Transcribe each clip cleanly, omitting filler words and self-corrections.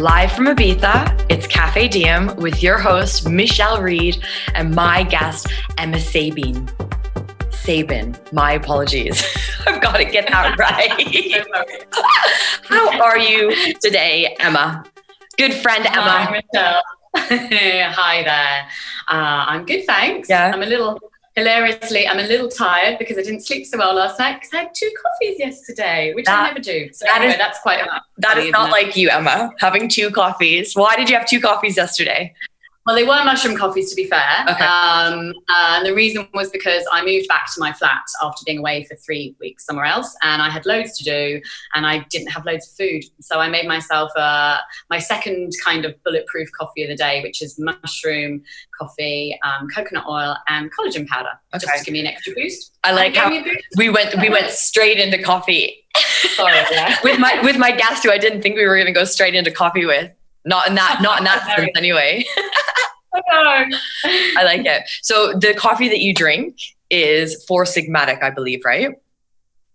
Live from Ibiza, it's Café Diem with your host, Michelle Reed, and my guest, Emma Sabin. Sabin, my apologies. I've got to get that right. How are you today, Emma? Good friend, Emma. Hi, Michelle. Hi there. I'm good, thanks. Yeah. I'm a little tired because I didn't sleep so well last night because I had 2 coffees yesterday, which I never do. So anyway, that's quite That is not like you, Emma, having 2 coffees. Why did you have 2 coffees yesterday? Well, they were mushroom coffees, to be fair. Okay. And the reason was because I moved back to my flat after being away for 3 weeks somewhere else, and I had loads to do, and I didn't have loads of food. So I made myself my second kind of bulletproof coffee of the day, which is mushroom coffee, coconut oil, and collagen powder, just to give me an extra boost. I like how we went straight into coffee. Sorry, yeah. with my guest, who I didn't think we were going to go straight into coffee with. Not in that sense, anyway. I like it. So the coffee that you drink is FOURSIGMATIC, I believe, right?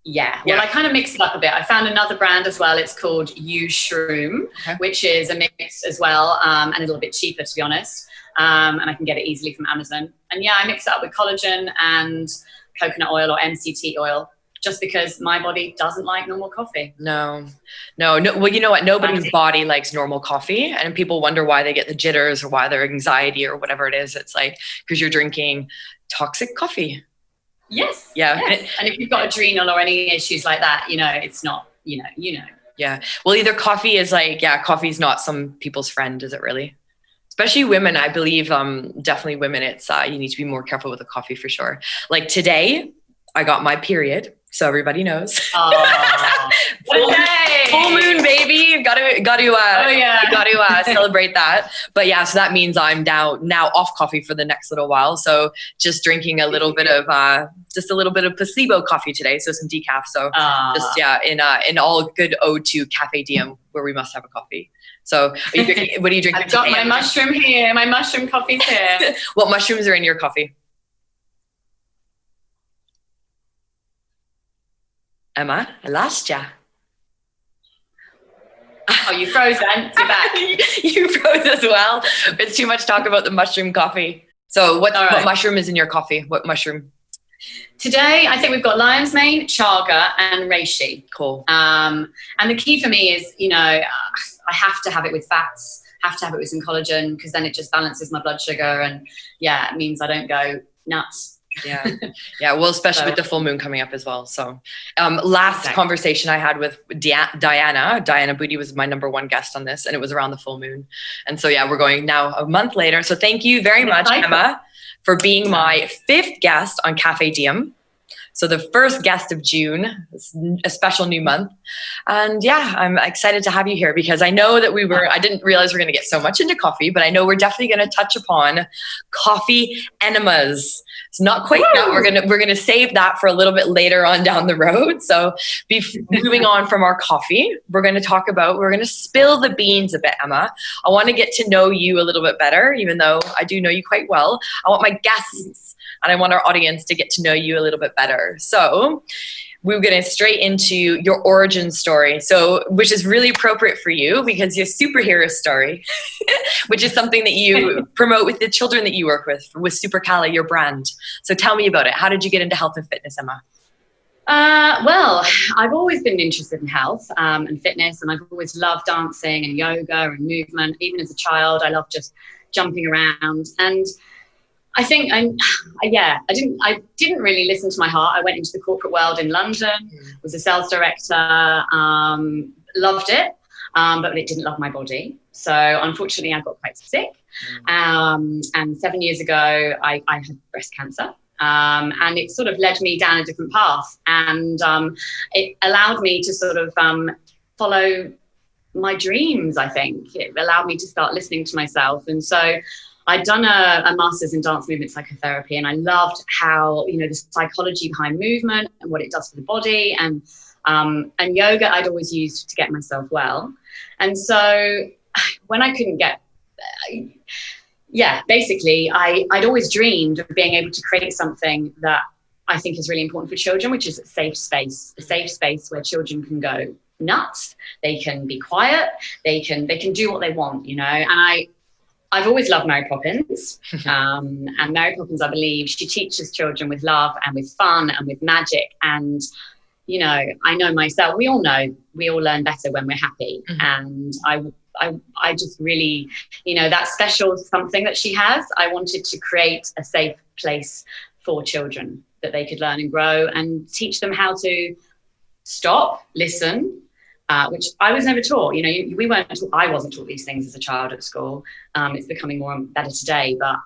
Yeah. Well, I kind of mixed it up a bit. I found another brand as well. It's called SHROOM, which is a mix as well, and a little bit cheaper, to be honest. And I can get it easily from Amazon. And yeah, I mix it up with collagen and coconut oil or MCT oil, just because my body doesn't like normal coffee. No. Well, you know what? Nobody's body likes normal coffee, and people wonder why they get the jitters or why their anxiety or whatever it is. It's like, because you're drinking toxic coffee. Yes. Yeah. Yes. And if you've got adrenal or any issues like that, it's not, you know. Yeah. Well, either coffee's not some people's friend, is it really? Especially women, I believe, definitely women, it's, you need to be more careful with the coffee for sure. Like today, I got my period. So everybody knows. Full moon, baby. Got to celebrate that. But yeah, so that means I'm now off coffee for the next little while. So just drinking a little bit of placebo coffee today. So some decaf. So in all good ode to Café Diem, where we must have a coffee. So what are you drinking? I've got my mushroom here. My mushroom coffee's here. What mushrooms are in your coffee? Emma, I lost ya. Oh, you froze then. You're back. You froze as well. It's too much talk about the mushroom coffee. So what mushroom is in your coffee? What mushroom? Today, I think we've got lion's mane, chaga, and reishi. Cool. And the key for me is, I have to have it with fats, have to have it with some collagen, because then it just balances my blood sugar. And it means I don't go nuts. Yeah. Well, especially with the full moon coming up as well. So last conversation I had with Diana Booty was my number 1 guest on this, and it was around the full moon. And so, we're going now a month later. So thank you very much, Emma, for being my 5th guest on Café Diem. So the first guest of June, a special new month. And I'm excited to have you here because I know that I didn't realize we're going to get so much into coffee, but I know we're definitely going to touch upon coffee enemas. It's not quite yet. We're going to save that for a little bit later on down the road. So moving on from our coffee, we're going to spill the beans a bit, Emma. I want to get to know you a little bit better, even though I do know you quite well. I want my guests and I want our audience to get to know you a little bit better. So we're getting straight into your origin story. So, which is really appropriate for you because your superhero story, which is something that you promote with the children that you work with SUPERCALA, your brand. So tell me about it. How did you get into health and fitness, Emma? Well, I've always been interested in health and fitness, and I've always loved dancing and yoga and movement. Even as a child, I loved just jumping around. And I think I didn't really listen to my heart. I went into the corporate world in London, was a sales director, loved it, but it didn't love my body. So unfortunately, I got quite sick. And 7 years ago, I had breast cancer. And it sort of led me down a different path. And it allowed me to sort of follow my dreams, I think. It allowed me to start listening to myself. And so I'd done a master's in dance movement psychotherapy, and I loved how, the psychology behind movement and what it does for the body, and yoga I'd always used to get myself well. And so when I couldn't get, basically I'd always dreamed of being able to create something that I think is really important for children, which is a safe space where children can go nuts, they can be quiet, they can do what they want, you know. And I've always loved Mary Poppins. And Mary Poppins, I believe, she teaches children with love and with fun and with magic. And, you know, I know myself, we all know, we all learn better when we're happy. And I just really, you know, that special something that she has, I wanted to create a safe place for children that they could learn and grow and teach them how to stop, listen, which I was never taught. You know, I wasn't taught these things as a child at school. It's becoming more and better today. But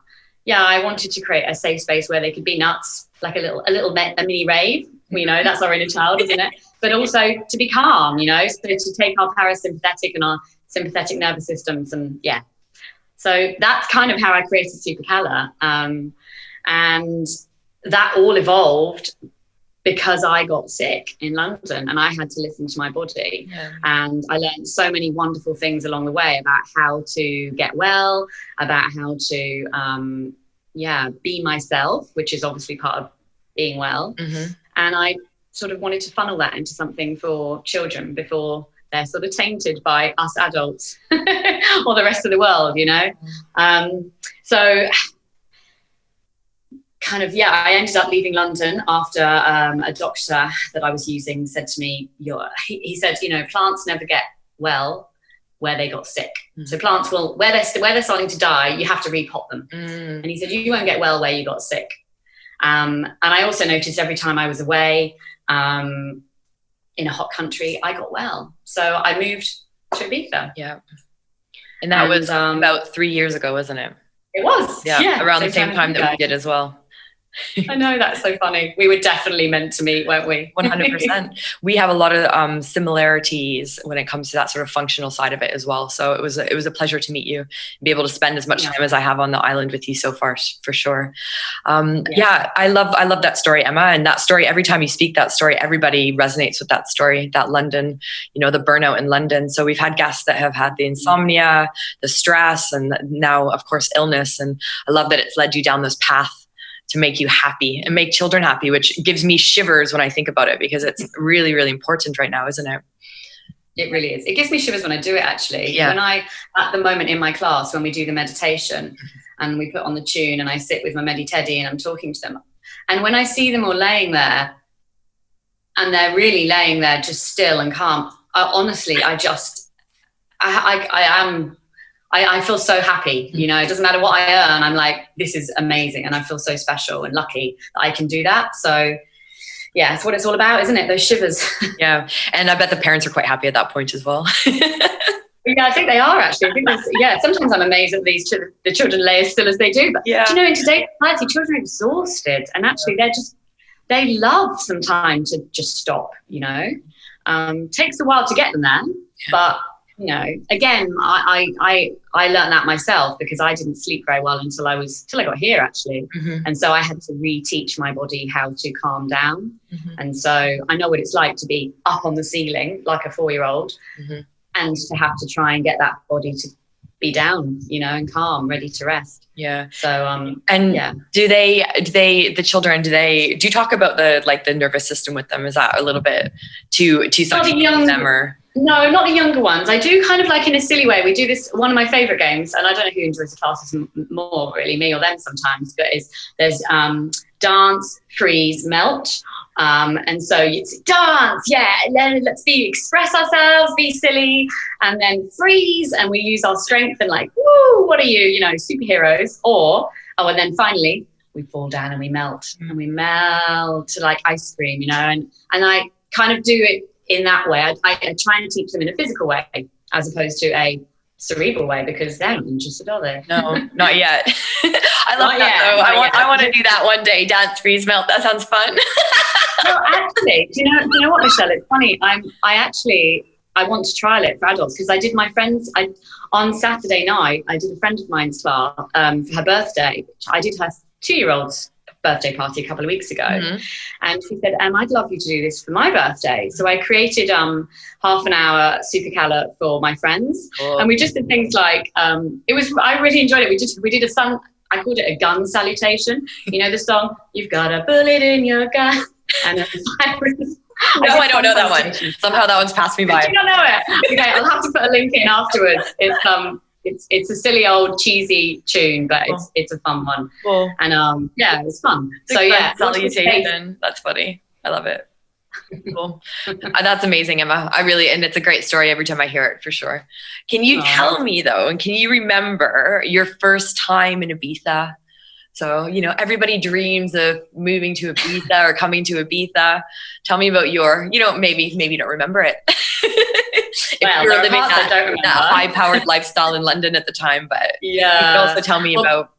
yeah, I wanted to create a safe space where they could be nuts, like a mini rave. You know, that's our inner child, isn't it? But also to be calm, you know, so to take our parasympathetic and our sympathetic nervous systems. And yeah, so that's kind of how I created SUPERCALA. And that all evolved because I got sick in London and I had to listen to my body. And I learned so many wonderful things along the way about how to get well, about how to, be myself, which is obviously part of being well. And I sort of wanted to funnel that into something for children before they're sort of tainted by us adults or the rest of the world, you know? So kind of, I ended up leaving London after a doctor that I was using said to me, he said, you know, plants never get well where they got sick. So plants will, where they're starting to die, you have to repot them. And he said, you won't get well where you got sick. And I also noticed every time I was away in a hot country, I got well. So I moved to Ibiza. Yeah. And that was about 3 years ago, wasn't it? It was. Yeah. Around the same time that we did as well. I know, that's so funny. We were definitely meant to meet, weren't we? 100%. We have a lot of similarities when it comes to that sort of functional side of it as well. So it was a pleasure to meet you and be able to spend as much time as I have on the island with you so far, for sure. I love that story, Emma. And that story, every time you speak that story, everybody resonates with that story, that London, you know, the burnout in London. So we've had guests that have had the insomnia, the stress, and now, of course, illness. And I love that it's led you down this path to make you happy and make children happy, which gives me shivers when I think about it, because it's really, really important right now, isn't it? It really is. It gives me shivers when I do it, actually. When at the moment in my class, when we do the meditation and we put on the tune and I sit with my Medi-Teddy and I'm talking to them. And when I see them all laying there and they're really laying there just still and calm, honestly, I feel so happy, you know. It doesn't matter what I earn. I'm like, this is amazing. And I feel so special and lucky that I can do that. So yeah, it's what it's all about, isn't it? Those shivers. Yeah. And I bet the parents are quite happy at that point as well. Yeah, I think they are, actually. I think sometimes I'm amazed that the children lay as still as they do. But do you know, in today's society, children are exhausted, and actually they love some time to just stop, you know. Takes a while to get them there, but you know, again, I learned that myself, because I didn't sleep very well until I got here, actually. And so I had to reteach my body how to calm down. And so I know what it's like to be up on the ceiling like a 4-year-old and to have to try and get that body to be down, you know, and calm, ready to rest. Yeah. So do you talk about the nervous system with them? Is that a little bit too something for them, or? No, not the younger ones. I do kind of like, in a silly way, we do this, one of my favorite games, and I don't know who enjoys the classes more, really, me or them sometimes, but there's dance, freeze, melt. And so it's dance, and then express ourselves, be silly, and then freeze, and we use our strength and like, woo, what are you, you know, superheroes, and then finally we fall down and we melt, and we melt like ice cream, you know, and I kind of do it in that way. I try and teach them in a physical way as opposed to a cerebral way, because they're not interested, are they? No, not yet. I love that though. I want to do that one day. Dance, freeze, melt. That sounds fun. Well, actually, do you know what, Michelle? It's funny. I want to trial it for adults, because I did on Saturday night, I did a friend of mine's class for her birthday. I did her 2-year-old's birthday party a couple of weeks ago, and she said, I'd love you to do this for my birthday. So I created half an hour SUPERCALA for my friends. And we just did things like I really enjoyed it. We did I called it a gun salutation. You know the song, you've got a bullet in your gun and a virus No, I don't know that one. Somehow that one's passed me by. Do you not know it? Okay, I'll have to put a link in afterwards. It's a silly old cheesy tune, but it's a fun one. Cool. And yeah, it's fun. So yeah, salutation. That's funny. I love it. Cool. That's amazing, Emma. And it's a great story every time I hear it, for sure. Can you tell me though, and can you remember your first time in Ibiza? So, everybody dreams of moving to Ibiza or coming to Ibiza. Tell me about your, maybe you don't remember it. If you were living that high-powered lifestyle in London at the time, but you can also tell me about,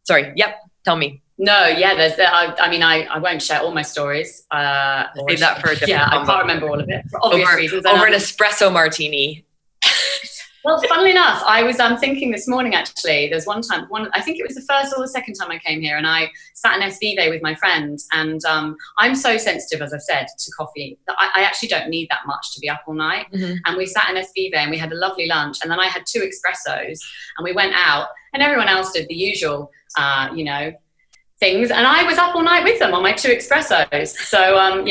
tell me. No, yeah, I won't share all my stories. Save that for a different I can't remember all of it for obvious reasons. Over an espresso martini. Well, funnily enough, I'm thinking this morning, actually, there's one time, I think it was the first or the second time I came here, and I sat in SVV with my friend, and I'm so sensitive, as I've said, to coffee, that I actually don't need that much to be up all night. And we sat in SVV and we had a lovely lunch, and then I had 2 espressos, and we went out, and everyone else did the usual, things, and I was up all night with them on my 2 espressos. So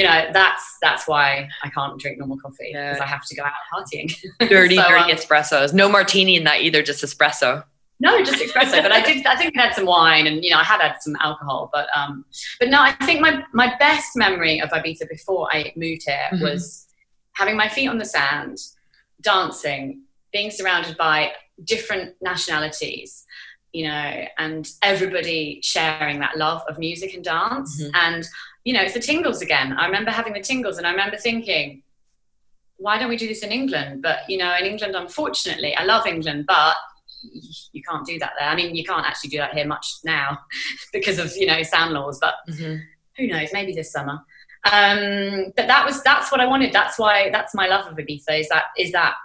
that's why I can't drink normal coffee, because I have to go out partying. Dirty espressos. No martini in that either, just espresso. No, just espresso. But I think I had some wine, and I had some alcohol. But no, I think my best memory of Ibiza before I moved here was having my feet on the sand, dancing, being surrounded by different nationalities, and everybody sharing that love of music and dance. And, it's the tingles again. I remember having the tingles, and I remember thinking, why don't we do this in England? But, in England, unfortunately, I love England, but you can't do that there. I mean, you can't actually do that here much now because of, sound laws, but who knows, maybe this summer. But that's what I wanted. That's my love of Ibiza is that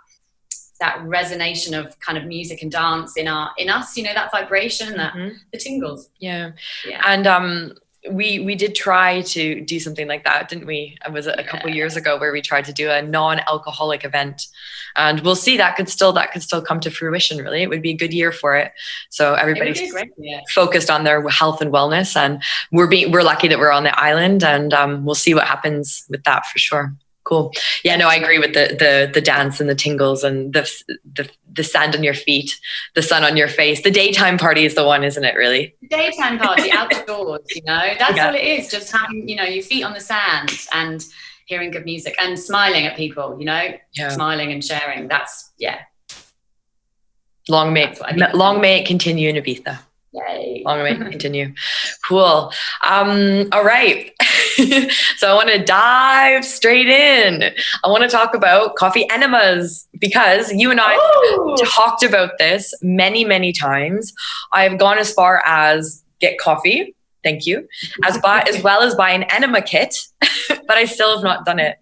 resonation of kind of music and dance in us, that vibration, the tingles. Yeah. And we did try to do something like that, didn't we? It was a couple of years ago where we tried to do a non-alcoholic event, and we'll see that could still come to fruition. Really, it would be a good year for it. So everybody's focused on their health and wellness, and we're lucky that we're on the island, and we'll see what happens with that for sure. Cool. Yeah, no, I agree with the dance and the tingles and the sand on your feet, the sun on your face. The daytime party is the one, isn't it, really? The daytime party, outdoors, that's all it is. Just having, your feet on the sand and hearing good music and smiling at people, smiling and sharing. That's, Long may it continue in Ibiza. Yay. Long may it continue. Cool. All right. So I want to dive straight in. I want to talk about coffee enemas, because you and I talked about this many, many times. I've gone as far as get coffee. Thank you. As well as buy an enema kit, but I still have not done it.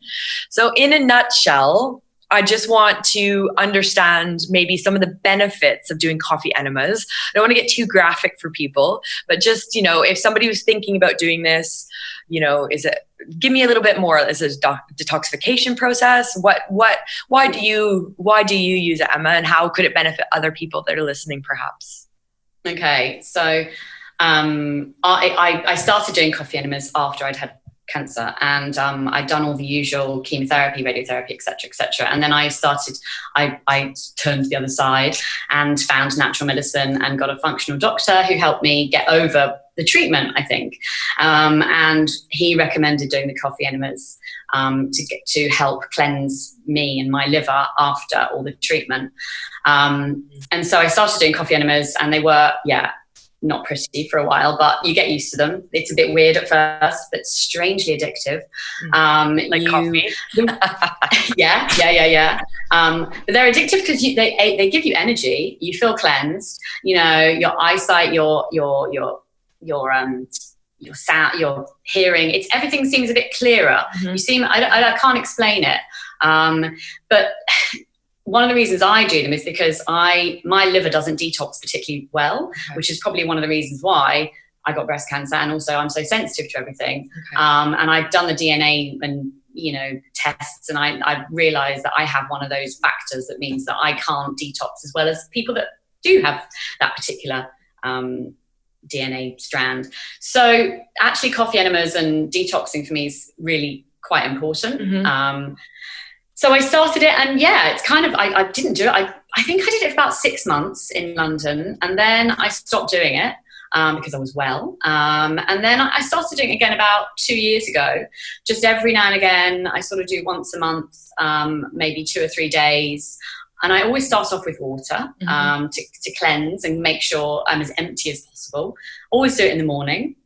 So in a nutshell, I just want to understand maybe some of the benefits of doing coffee enemas. I don't want to get too graphic for people, but just, if somebody was thinking about doing this, give me a little bit more. Is it a detoxification process? Why do you use it, Emma, and how could it benefit other people that are listening perhaps? Okay. So, I started doing coffee enemas after I'd had cancer, and I'd done all the usual chemotherapy, radiotherapy, etc. And then I turned to the other side and found natural medicine and got a functional doctor who helped me get over the treatment, I think. And he recommended doing the coffee enemas to help cleanse me and my liver after all the treatment. And so I started doing coffee enemas, and they were, not pretty for a while, but you get used to them. It's a bit weird at first, but strangely addictive. Like coffee. Yeah. But they're addictive because they give you energy. You feel cleansed. Your eyesight, your sound, your hearing. Everything seems a bit clearer. You seem. I can't explain it. But one of the reasons I do them is because my liver doesn't detox particularly well, which is probably one of the reasons why I got breast cancer, and also I'm so sensitive to everything. And I've done the DNA and tests, and I realized that I have one of those factors that means that I can't detox as well as people that do have that particular DNA strand. So actually coffee enemas and detoxing for me is really quite important. So I started it, and it's kind of, I didn't do it. I think I did it for about 6 months in London, and then I stopped doing it because I was well. And then I started doing it again about 2 years ago. Just every now and again, I sort of do once a month, maybe 2 or 3 days. And I always start off with water to cleanse and make sure I'm as empty as possible. Always do it in the morning.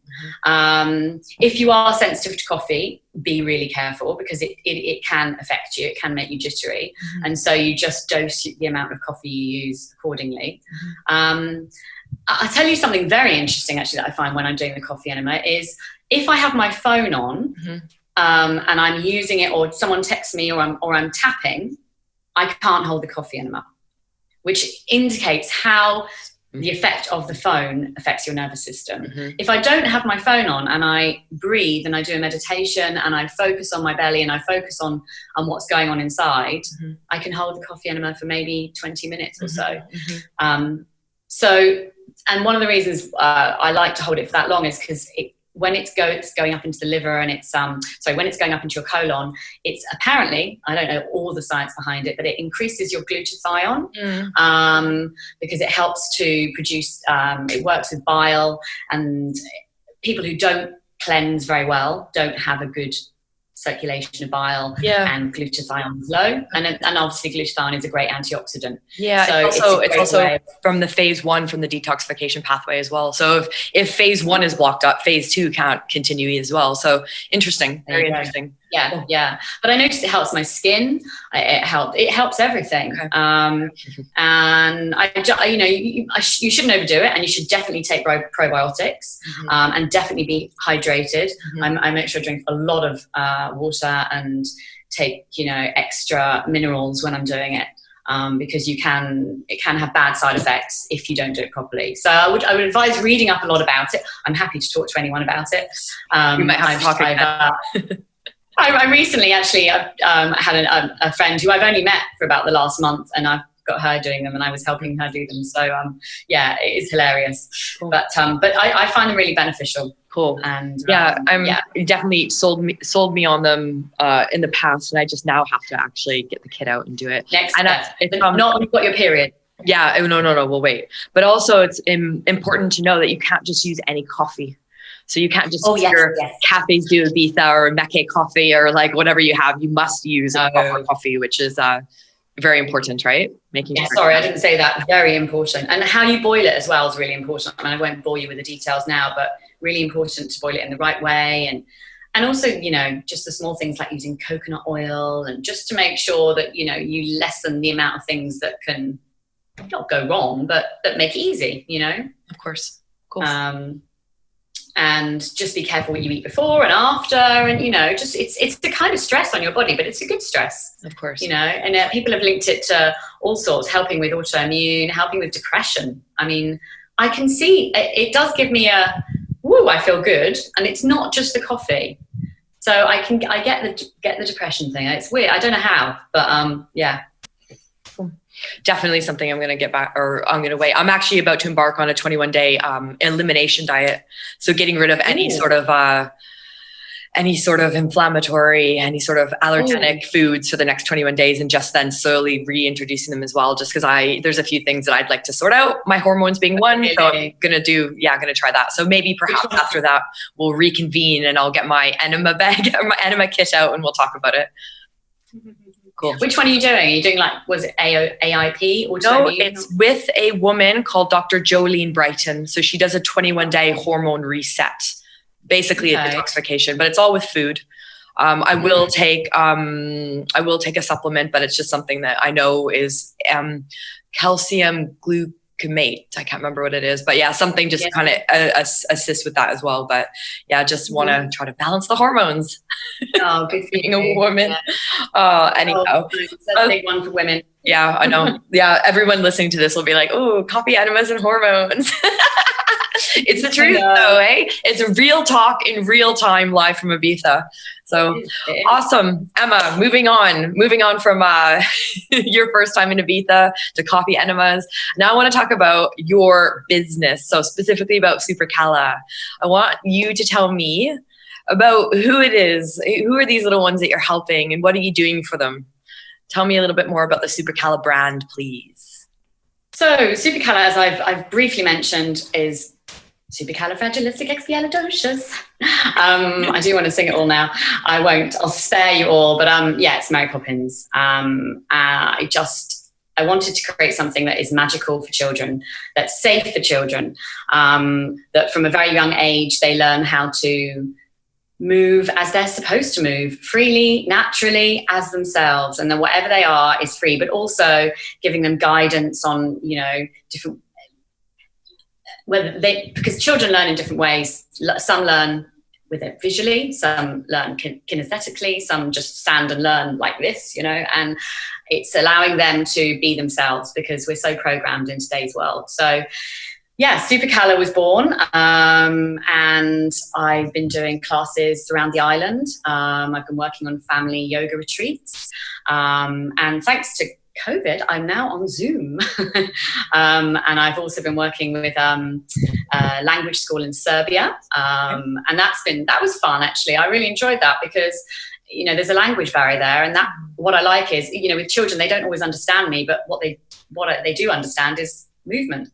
If you are sensitive to coffee, be really careful, because it can affect you. It can make you jittery. And so you just dose the amount of coffee you use accordingly. I'll tell you something very interesting, actually, that I find when I'm doing the coffee enema is if I have my phone on and I'm using it, or someone texts me, or I'm tapping, I can't hold the coffee enema, which indicates how the effect of the phone affects your nervous system. If I don't have my phone on and I breathe and I do a meditation and I focus on my belly and I focus on what's going on inside, I can hold the coffee enema for maybe 20 minutes or so. And one of the reasons I like to hold it for that long is because when it's going up into the liver, and when it's going up into your colon, it's apparently, I don't know all the science behind it, but it increases your glutathione because it helps to produce, it works with bile, and people who don't cleanse very well don't have a good circulation of bile, and glutathione is low, and obviously glutathione is a great antioxidant. So it's also from the phase 1 from the detoxification pathway as well. So if phase 1 is blocked up, phase 2 can't continue as well. So interesting, very interesting. But I noticed it helps my skin. It helps everything. And you shouldn't overdo it, and you should definitely take probiotics and definitely be hydrated. I make sure I drink a lot of water and take extra minerals when I'm doing it. Because it can have bad side effects if you don't do it properly. So I would advise reading up a lot about it. I'm happy to talk to anyone about it. You might have to talk I recently actually had a friend who I've only met for about the last month, and I've got her doing them, and I was helping her do them. So it is hilarious. Cool. But I find them really beneficial. Cool. And definitely sold me on them in the past, and I just now have to actually get the kid out and do it. Next step. Not when you've got your period. Yeah. No. We'll wait. But also, it's important to know that you can't just use any coffee. So you can't just use your Café Diem Ibiza or Mecca coffee or like whatever you have. You must use a proper coffee, which is very important, right? Sorry, I didn't say that. Very important. And how you boil it as well is really important. I mean, I won't bore you with the details now, but really important to boil it in the right way. And also, just the small things like using coconut oil, and just to make sure that, you lessen the amount of things that can not go wrong, but that make it easy, Of course. Cool. And just be careful what you eat before and after, and just it's the kind of stress on your body, but it's a good stress, of course. And people have linked it to all sorts, helping with autoimmune, helping with depression. I mean, I can see it does give me I feel good, and it's not just the coffee. So I get the depression thing. It's weird. I don't know how, but Definitely something I'm going to get back, or I'm going to wait. I'm actually about to embark on a 21-day elimination diet. So getting rid of any sort of inflammatory, any sort of allergenic foods for the next 21 days, and just then slowly reintroducing them as well. Just because there's a few things that I'd like to sort out, my hormones being one. So I'm going to try that. So maybe perhaps after that we'll reconvene, and I'll get my enema bag, my enema kit out, and we'll talk about it. Cool. Which one are you doing? Are you doing was it AIP? Or no, it's with a woman called Dr. Jolene BRIGHTEN. So she does a 21-day hormone reset, basically a detoxification, but it's all with food. I will take a supplement, but it's just something that I know is calcium glucamate. I can't remember what it is, but something just kind of assists with that as well. But just want to try to balance the hormones. Oh, good for being a woman. Anyhow, that's a big one for women. Yeah, I know. Everyone listening to this will be like, "Oh, coffee enemas and hormones." It's the truth, though, eh? It's real talk in real time, live from Ibiza. So awesome, Emma. Moving on from your first time in Ibiza to coffee enemas. Now I want to talk about your business. So specifically about SUPERCALA. I want you to tell me about who it is. Who are these little ones that you're helping, and what are you doing for them? Tell me a little bit more about the SUPERCALA brand, please. So SUPERCALA, as I've briefly mentioned, is supercalifragilisticexpialidocious. I do want to sing it all now. I won't. I'll spare you all. But yeah, it's Mary Poppins. I wanted to create something that is magical for children, that's safe for children, that from a very young age they learn how to move as they're supposed to move, freely, naturally, as themselves, and then whatever they are is free, but also giving them guidance on, different, because children learn in different ways. Some learn with it visually, some learn kinesthetically, some just stand and learn like this, and it's allowing them to be themselves, because we're so programmed in today's world. So yeah, SUPERCALA was born, and I've been doing classes around the island. I've been working on family yoga retreats, and thanks to COVID, I'm now on Zoom. And I've also been working with a language school in Serbia, and that was fun, actually. I really enjoyed that, because there's a language barrier there, and that what I like is, with children, they don't always understand me, but what they do understand is movement.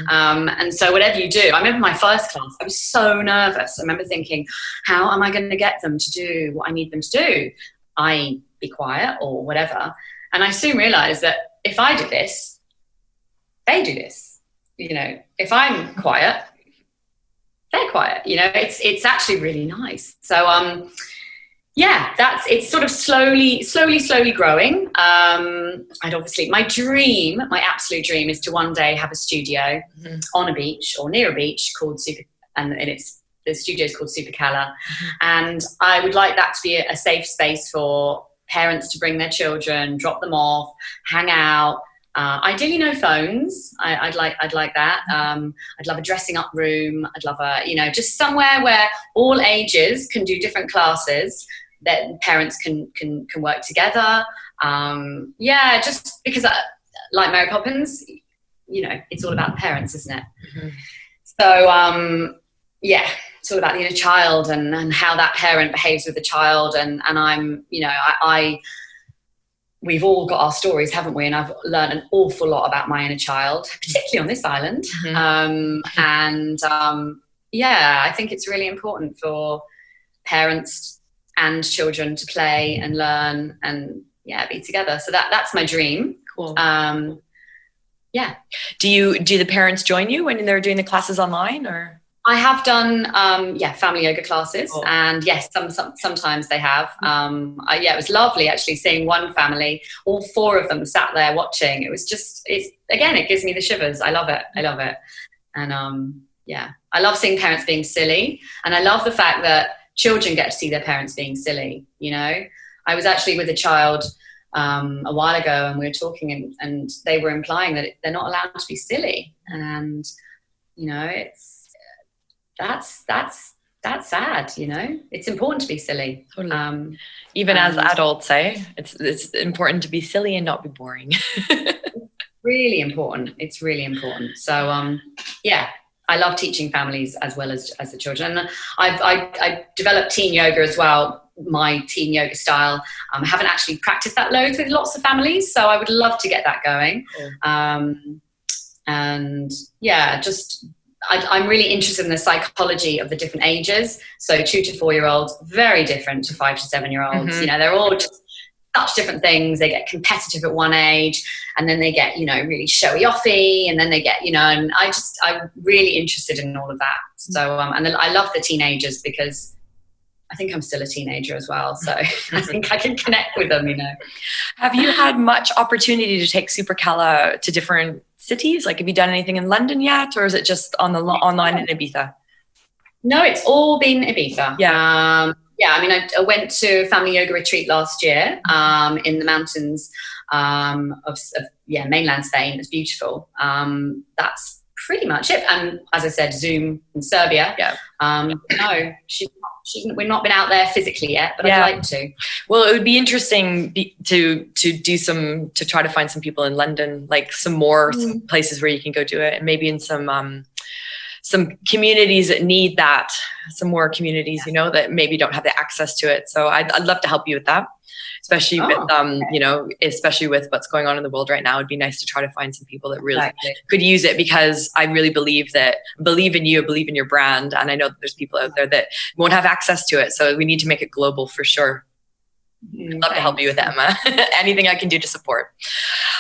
And so whatever you do, I remember my first class, I was so nervous. I remember thinking, how am I going to get them to do what I need them to do? I be quiet or whatever. And I soon realized that if I do this, they do this. If I'm quiet, they're quiet. It's actually really nice. So yeah, it's sort of slowly growing. I'd obviously, my absolute dream is to one day have a studio on a beach or near a beach called the studio is called SUPERCALA. And I would like that to be a safe space for parents to bring their children, drop them off, hang out. Ideally no phones. I'd like that. I'd love a dressing up room. I'd love just somewhere where all ages can do different classes, that parents can work together. Yeah, just because like Mary Poppins, it's all about parents, isn't it? So yeah, it's all about the inner child and how that parent behaves with the child. And I'm, we've all got our stories, haven't we? And I've learned an awful lot about my inner child, particularly on this island. Yeah, I think it's really important for parents and children to play and learn and be together. So that's my dream. Cool. Yeah. Do the parents join you when they're doing the classes online, or? I have done, family yoga classes, and yes, sometimes they have. It was lovely actually seeing one family, all four of them sat there watching. It was it gives me the shivers. I love it. And I love seeing parents being silly, and I love the fact that children get to see their parents being silly. I was actually with a child a while ago, and we were talking, and they were implying that they're not allowed to be silly, and that's sad. It's important to be silly. Totally. Even as adults, it's important to be silly and not be boring. Really important. It's really important. So I love teaching families as well as the children. And I developed teen yoga as well, my teen yoga style. I haven't actually practiced that loads with lots of families, so I would love to get that going. And I'm really interested in the psychology of the different ages. So 2 to 4 year olds, very different to 5 to 7 year olds. They're all just such different things. They get competitive at one age, and then they get, really showy offy, and then they get, and I'm really interested in all of that. So, and I love the teenagers, because I think I'm still a teenager as well. So I think I can connect with them, Have you had much opportunity to take SUPERCALA to different cities? Like, have you done anything in London yet, or is it just online in Ibiza? No, it's all been Ibiza. Yeah. I went to a family yoga retreat last year in the mountains of mainland Spain. It's beautiful. That's pretty much it. And as I said, Zoom in Serbia. Yeah. No, we've not been out there physically yet, but I'd like to. Well, it would be interesting to try to find some people in London, like some places where you can go do it, and maybe in some some communities that need that, some more communities, you know, that maybe don't have the access to it. So I'd love to help you with that, especially with, you know, especially with what's going on in the world right now. It'd be nice to try to find some people that really could use it, because I really believe in you, believe in your brand. And I know that there's people out there that won't have access to it. So we need to make it global for sure. I'd love to help you with it, Emma. Anything I can do to support.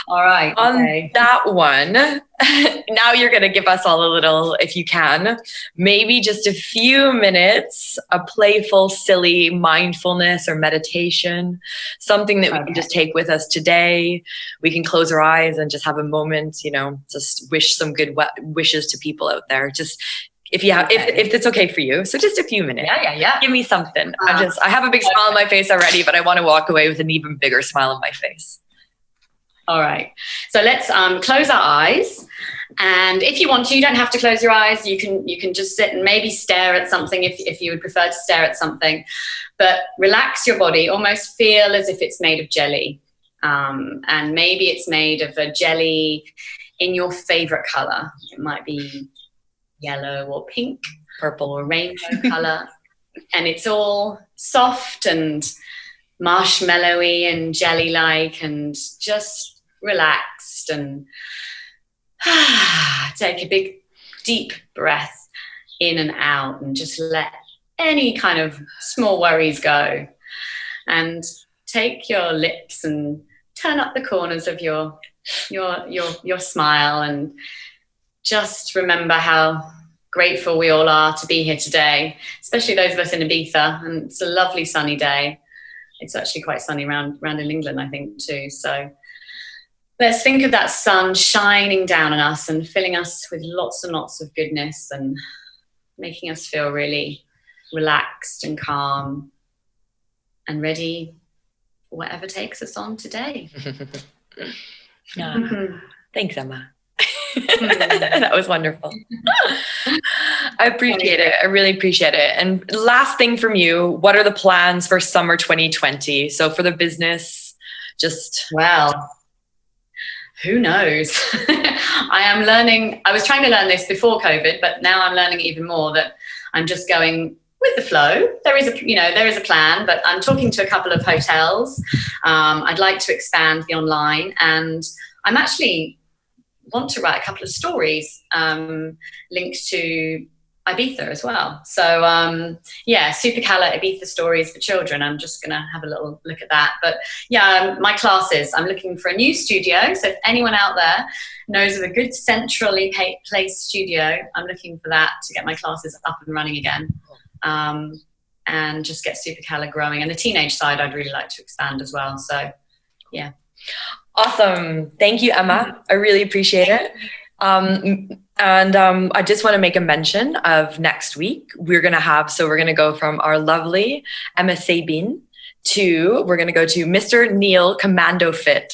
All right. On that one, now you're going to give us all a little, if you can, maybe just a few minutes, a playful, silly mindfulness or meditation, something that we can just take with us today. We can close our eyes and just have a moment, you know, just wish some good wishes to people out there. Just if you have, if it's okay for you. So just a few minutes. Yeah. Give me something. I have a big smile on my face already, but I want to walk away with an even bigger smile on my face. All right. So let's close our eyes. And if you want to, you don't have to close your eyes. You can just sit and maybe stare at something if you would prefer to stare at something. But relax your body. Almost feel as if it's made of jelly. And maybe it's made of a jelly in your favorite color. It might be yellow or pink, purple or rainbow color. And it's all soft and marshmallowy and jelly-like, and just relaxed, and take a big deep breath in and out, and just let any kind of small worries go, and take your lips and turn up the corners of your smile, and just remember how grateful we all are to be here today, especially those of us in Ibiza. And it's a lovely sunny day. It's actually quite sunny around in England, I think, too. So let's think of that sun shining down on us and filling us with lots and lots of goodness, and making us feel really relaxed and calm and ready for whatever takes us on today. Thanks, Emma. That was wonderful. I appreciate it. I really appreciate it. And last thing from you, what are the plans for summer 2020? So for the business, well, who knows? I was trying to learn this before COVID, but now I'm learning even more, that I'm just going with the flow. There is a plan, but I'm talking to a couple of hotels. I'd like to expand the online, and I'm actually want to write a couple of stories linked to Ibiza as well. So SUPERCALA Ibiza stories for children. I'm just going to have a little look at that. But my classes, I'm looking for a new studio. So if anyone out there knows of a good centrally placed studio, I'm looking for that to get my classes up and running again. And just get SUPERCALA growing. And the teenage side, I'd really like to expand as well. So, yeah. Awesome. Thank you, Emma. I really appreciate it. I just want to make a mention of next week. We're going to go from our lovely Emma Sabin we're going to go to Mr. Neil Commando Fit.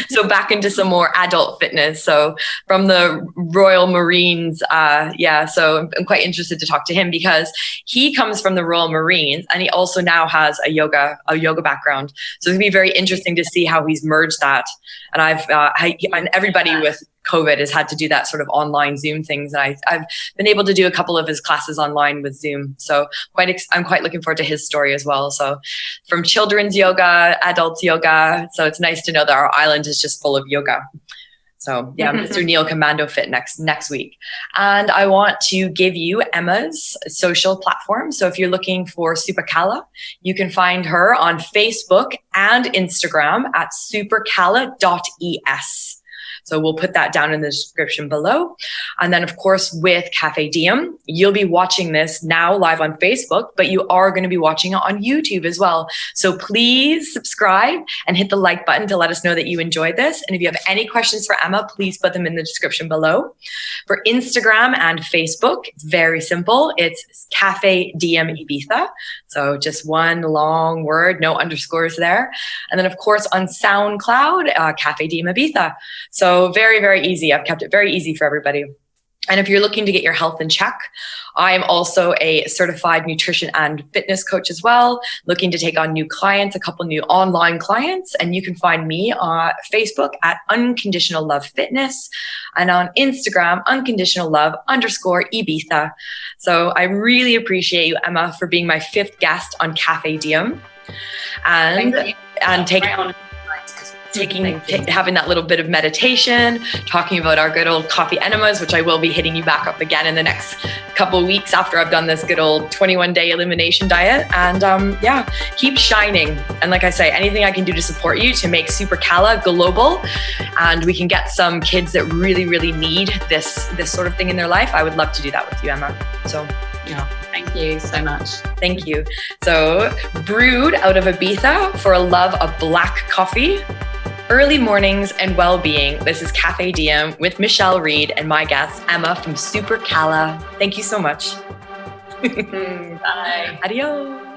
So back into some more adult fitness. So from the Royal Marines, so I'm quite interested to talk to him, because he comes from the Royal Marines and he also now has a yoga background. So it's gonna be very interesting to see how he's merged that. And and everybody with COVID has had to do that sort of online Zoom things. And I've been able to do a couple of his classes online with Zoom. So I'm quite looking forward to his story as well. So from children's yoga, adults yoga. So it's nice to know that our island is just full of yoga. So yeah, Mr. Neil Commando Fit next week. And I want to give you Emma's social platform. So if you're looking for SUPERCALA, you can find her on Facebook and Instagram at SUPERCALA.ES. So we'll put that down in the description below. And then, of course, with Café Diem, you'll be watching this now live on Facebook, but you are going to be watching it on YouTube as well. So please subscribe and hit the like button to let us know that you enjoyed this. And if you have any questions for Emma, please put them in the description below. For Instagram and Facebook, it's very simple. It's Café Diem Ibiza. So just one long word, no underscores there. And then, of course, on SoundCloud, Café Diem Ibiza. So very, very easy. I've kept it very easy for everybody. And if you're looking to get your health in check, I am also a certified nutrition and fitness coach as well, looking to take on new clients, a couple new online clients. And you can find me on Facebook at Unconditional Love Fitness and on Instagram, unconditionallove_Ibiza. So I really appreciate you, Emma, for being my 5th guest on Café Diem and having that little bit of meditation, talking about our good old coffee enemas, which I will be hitting you back up again in the next couple of weeks after I've done this good old 21-day elimination diet. And yeah, keep shining. And like I say, anything I can do to support you to make SUPERCALA global and we can get some kids that really, really need this sort of thing in their life, I would love to do that with you, Emma. So yeah. Thank you so much. Thank you. So, brewed out of Ibiza for a love of black coffee, early mornings and well-being. This is Café Diem with Michelle Reed and my guest, Emma from SUPERCALA. Thank you so much. Bye. Adios.